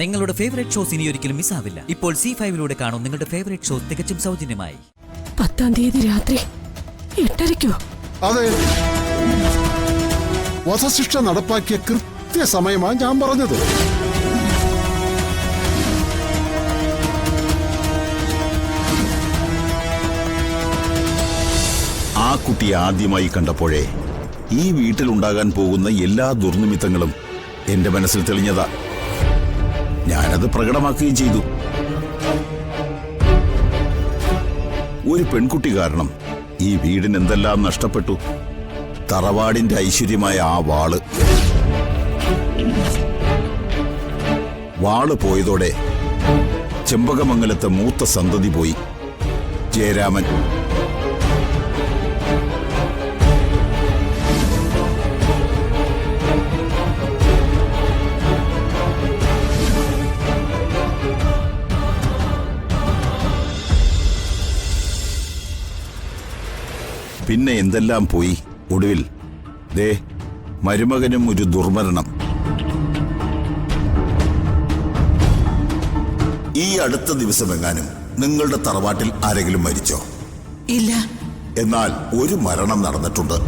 നിങ്ങളുടെ favourite shows ഇനി ഒരിക്കലും മിസ്സാവില്ല. ഇപ്പോൾ C5 കാണും നിങ്ങളുടെ ഫേവറേറ്റ് ഷോസ് തികച്ചും സൗജന്യമായി. 10-ാം തീയതി രാത്രി 8:30-ക്കോ? അതെ, വധശിക്ഷ നടപ്പാക്കിയ കൃത്യസമയമാണ് ഞാൻ പറഞ്ഞത്. ആ കുട്ടിയെ ആദ്യമായി കണ്ടപ്പോഴേ ഈ വീട്ടിലുണ്ടാകാൻ പോകുന്ന എല്ലാ ദുർനിമിത്തങ്ങളും എന്റെ മനസ്സിൽ തെളിഞ്ഞതാ. ഞാനത് പ്രകടമാക്കുകയും ചെയ്തു. ഒരു പെൺകുട്ടി കാരണം ഈ വീടിന് എന്തെല്ലാം നഷ്ടപ്പെട്ടു. തറവാടിന്റെ ഐശ്വര്യമായ ആ വാള് പോയതോടെ ചെമ്പകമംഗലത്തെ മൂത്ത സന്തതി പോയി. ജയരാമൻ. പിന്നെ എന്തെല്ലാം പോയി. ഒടുവിൽ ദേ മരുമകനും ഒരു ദുർമരണം. ഈ അടുത്ത ദിവസമെങ്ങാനും നിങ്ങളുടെ തറവാട്ടിൽ ആരെങ്കിലും മരിച്ചോ? ഇല്ല. എന്നാൽ ഒരു മരണം നടന്നിട്ടുണ്ട്.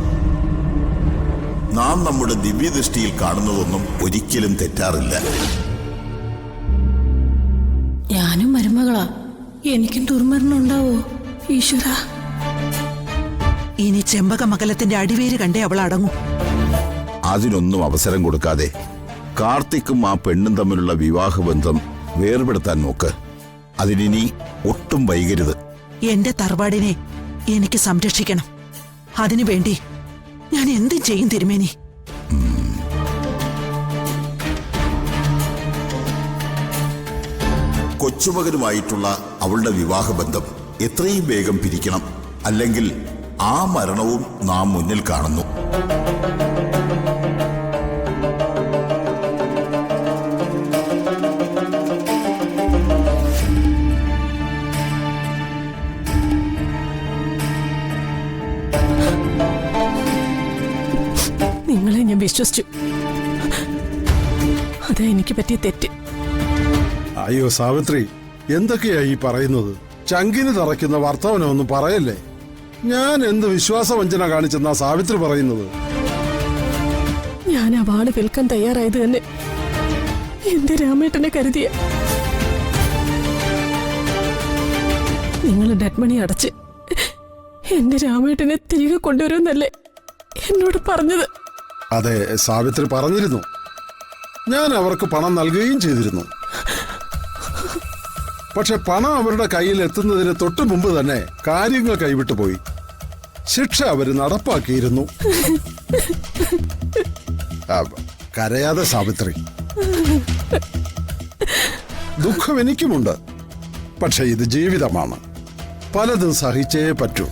നാം നമ്മുടെ ദിവ്യദൃഷ്ടിയിൽ കാണുന്നതൊന്നും ഒരിക്കലും തെറ്റാറില്ല. ഞാനും മരുമകളാ. എനിക്കും ദുർമരണം ഉണ്ടാവോ ഈശ്വര? ഇനി ചെമ്പകമംഗലത്തിന്റെ അടിവേര് കണ്ടേ അവൾ അടങ്ങൂ. അതിനൊന്നും അവസരം കൊടുക്കാതെ കാർത്തിക്കും ആ പെണ്ണും തമ്മിലുള്ള വിവാഹബന്ധം വേർപെടുത്താൻ നോക്ക്. അതിനി ഒട്ടും വൈകരുത്. എന്റെ തറവാടിനെ എനിക്ക് സംരക്ഷിക്കണം. അതിനു വേണ്ടി ഞാൻ എന്തും ചെയ്യും തിരുമേനി. കൊച്ചുമകനുമായിട്ടുള്ള അവളുടെ വിവാഹബന്ധം എത്രയും വേഗം പിരിക്കണം. അല്ലെങ്കിൽ ആ മരണവും നാം മുന്നിൽ കാണുന്നു. നിങ്ങളെ ഞാൻ വിശ്വസിച്ചു. അതാ എനിക്ക് പറ്റിയ തെറ്റ്. അയ്യോ സാവിത്രി, എന്തൊക്കെയാ ഈ പറയുന്നത്? ചങ്കിന് തറയ്ക്കുന്ന വർത്തമാനമൊന്നും പറയല്ലേ. ഞാൻ എന്ത് വിശ്വാസവഞ്ചന കാണിച്ചെന്നാ സാവിത്രി പറയുന്നത്? ഞാൻ ആ വാള് വിൽക്കാൻ തയ്യാറായത് തന്നെ എന്റെ രാമേട്ടനെ കരുതിയ. നിങ്ങൾ ഡെഡ് മണി അടച്ച് എന്റെ രാമേട്ടനെ തിരികെ കൊണ്ടുവരുമെന്നല്ലേ എന്നോട് പറഞ്ഞത്? അതെ, സാവിത്രി പറഞ്ഞിരുന്നു. ഞാൻ അവർക്ക് പണം നൽകുകയും ചെയ്തിരുന്നു. പക്ഷെ പണം അവരുടെ കയ്യിൽ എത്തുന്നതിന് തൊട്ടു മുമ്പ് തന്നെ കാര്യങ്ങൾ കൈവിട്ടു പോയി. ശിക്ഷ അവര് നടപ്പാക്കിയിരുന്നു. കരയാതെ സാവിത്രി. ദുഃഖം എനിക്കുമുണ്ട്. പക്ഷെ ഇത് ജീവിതമാണ്. പലതും സഹിച്ചേ പറ്റൂ.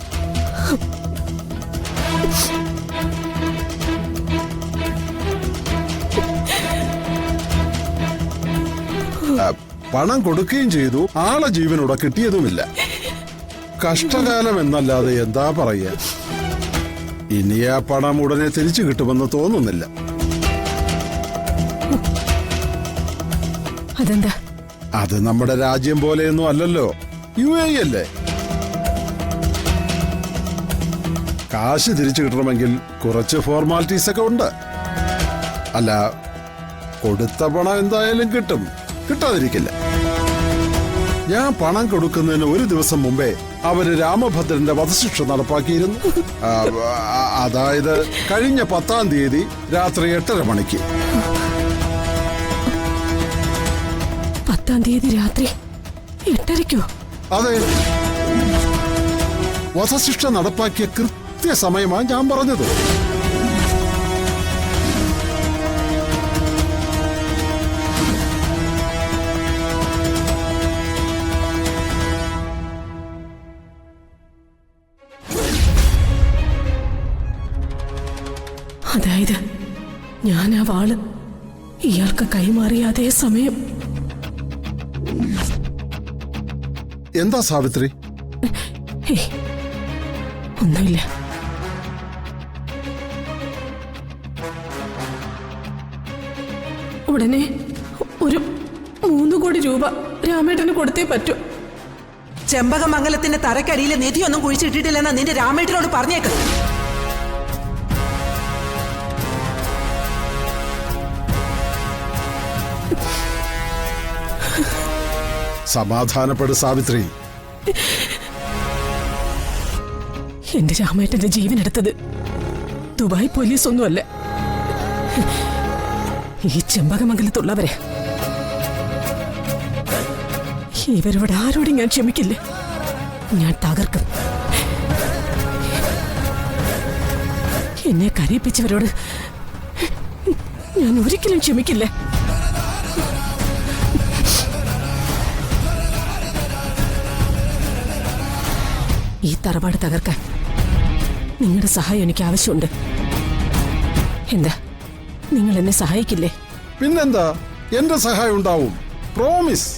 പണം കൊടുക്കുകയും ചെയ്തു. ആളെ ജീവനോടെ കിട്ടിയതുമില്ല. കഷ്ടകാലം എന്നല്ലാതെ എന്താ പറയുക. ഇനി ആ പണം ഉടനെ തിരിച്ചു കിട്ടുമെന്ന് തോന്നുന്നില്ല. അതെന്താ? അത് നമ്മുടെ രാജ്യം പോലെയൊന്നും അല്ലല്ലോ. UAE അല്ലേ. കാശ് തിരിച്ചു കിട്ടണമെങ്കിൽ കുറച്ച് ഫോർമാലിറ്റീസ് ഒക്കെ ഉണ്ട്. അല്ല, കൊടുത്ത പണം എന്തായാലും കിട്ടും, കിട്ടാതിരിക്കില്ല. ഞാൻ പണം കൊടുക്കുന്നതിന് ഒരു ദിവസം മുമ്പേ അവര് രാമഭദ്രന്റെ വധശിക്ഷ നടപ്പാക്കിയിരുന്നു. അതായത് കഴിഞ്ഞ 10-ാം തീയതി രാത്രി 8:30 മണിക്ക്. 10-ാം തീയതി രാത്രി 8:30-ക്കോ? അതെ, വധശിക്ഷ നടപ്പാക്കിയ കൃത്യസമയമാണ് ഞാൻ പറഞ്ഞത്. അതായത് ഞാൻ ആ വാള് ഇയാൾക്ക് കൈമാറിയ അതേ സമയം. എന്താ സാവിത്രി? ഒന്നുമില്ല. ഉടനെ ഒരു കോടി രൂപ രാമേട്ടന് കൊടുത്തേ പറ്റൂ. ചെമ്പകമംഗലത്തിന്റെ തറക്കടിയിലെ നിധിയൊന്നും കുഴിച്ചിട്ടിട്ടില്ലെന്ന് നിന്റെ രാമേട്ടനോട് പറഞ്ഞേക്ക്. സമാധാനപ്പെട് സാവിത്രി. എന്റെ രാമേട്ടന്റെ ജീവൻ എടുത്തത് ദുബായ് പോലീസ് ഒന്നുമല്ല, ഈ ചെമ്പകമംഗലത്തുള്ളവരെ. ഇവരോട് ആരോടും ഞാൻ ക്ഷമിക്കില്ല. ഞാൻ തകർക്കും. എന്നെ കരയിപ്പിച്ചവരോട് ഞാൻ ഒരിക്കലും ക്ഷമിക്കില്ല. ഈ തറവാട് തകർക്കാൻ നിങ്ങളുടെ സഹായം എനിക്ക് ആവശ്യമുണ്ട്. എന്താ, നിങ്ങൾ എന്നെ സഹായിക്കില്ലേ? പിന്നെന്താ, എന്റെ സഹായം ഉണ്ടാവും. പ്രോമിസ്.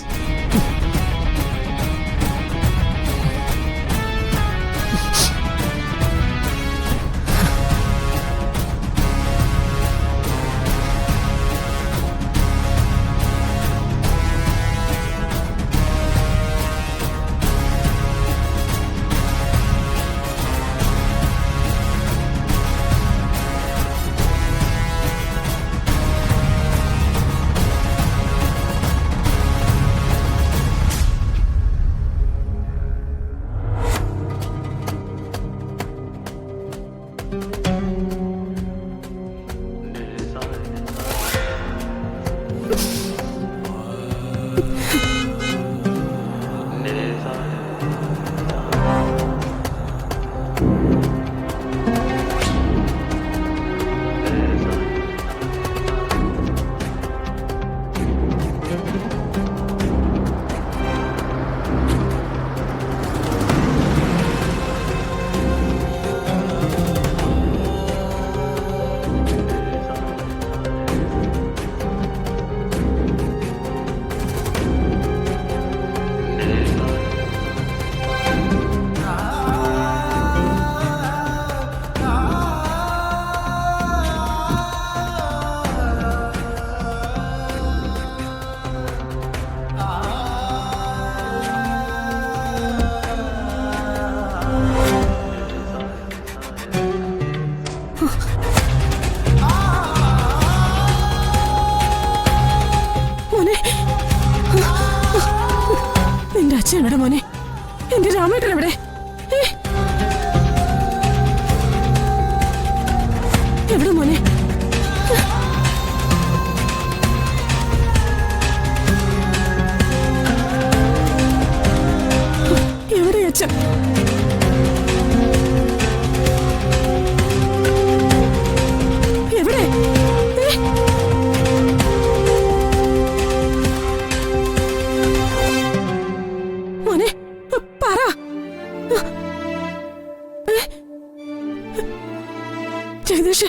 നിന്റെ അച്ഛൻ എവിടെ മോനെ? എന്റെ രാമേട്ടൻ എവിടെ? എവിടെ മോനെ? എവിടെ അച്ഛൻ? എവിടെ? മോനെ പറ. ജഗദീഷ്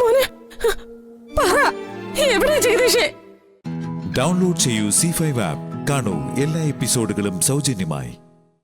മോനെ പറ, എവിടെ ജഗദീഷേ? ഡൗൺലോഡ് ചെയ്യൂ C5 ആപ്പ്. കാണൂ എല്ലാ എപ്പിസോഡുകളും സൗജന്യമായി.